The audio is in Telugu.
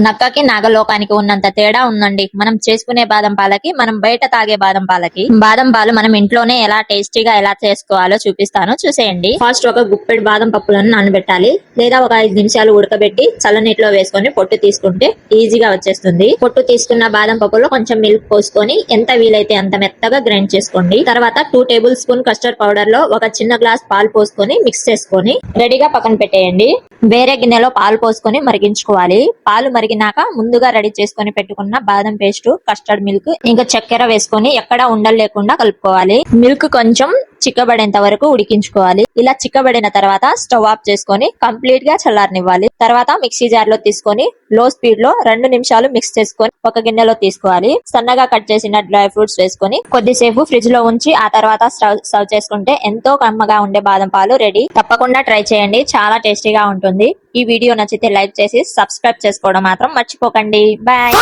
నక్కకి నాగలోకానికి ఉన్నంత తేడా ఉందండి మనం చేసుకునే బాదం పాలకి, మనం బయట తాగే బాదం పాలకి. బాదం పాలు మనం ఇంట్లోనే ఎలా టేస్టీగా ఎలా చేసుకోవాలో చూపిస్తాను, చూసేయండి. ఫస్ట్ ఒక గుప్పెడు బాదం పప్పులను నానబెట్టాలి, లేదా ఒక 5 నిమిషాలు ఉడకబెట్టి చల్లనీటిలో వేసుకొని పొట్టు తీసుకుంటే ఈజీగా వచ్చేస్తుంది. పొట్టు తీసుకున్న బాదం పప్పులో కొంచెం మిల్క్ పోసుకొని ఎంత వీలైతే అంత మెత్తగా గ్రైండ్ చేసుకోండి. తర్వాత 2 టేబుల్ స్పూన్ కస్టర్డ్ పౌడర్ లో ఒక చిన్న గ్లాస్ పాలు పోసుకొని మిక్స్ చేసుకొని రెడీగా పక్కన పెట్టేయండి. వేరే గిన్నెలో పాలు పోసుకొని మరిగించుకోవాలి. పాలు మరిగినాక ముందుగా రెడీ చేసుకొని పెట్టుకున్న బాదం పేస్ట్, కస్టర్డ్ మిల్క్ ఇంకా చక్కెర వేసుకొని ఎక్కడా ఉండలు లేకుండా కలుపుకోవాలి. మిల్క్ కొంచెం చిక్కబడేంత వరకు ఉడికించుకోవాలి. ఇలా చిక్కబడిన తర్వాత స్టవ్ ఆఫ్ చేసుకొని కంప్లీట్ గా చల్లారనివ్వాలి. తర్వాత మిక్సీ జార్ లో తీసుకొని లో స్పీడ్ లో 2 నిమిషాలు మిక్స్ చేసుకొని ఒక గిన్నెలో తీసుకోవాలి. సన్నగా కట్ చేసిన డ్రై ఫ్రూట్స్ వేసుకొని కొద్దిసేపు ఫ్రిడ్జ్ లో ఉంచి ఆ తర్వాత సర్వ్ చేసుకుంటే ఎంతో కమ్మగా ఉండే బాదం పాలు రెడీ. తప్పకుండా ట్రై చేయండి, చాలా టేస్టీగా ఉంటుంది. ఈ వీడియో నచ్చితే లైక్ చేసి సబ్స్క్రైబ్ చేసుకోవడం మాత్రం మర్చిపోకండి. బాయ్.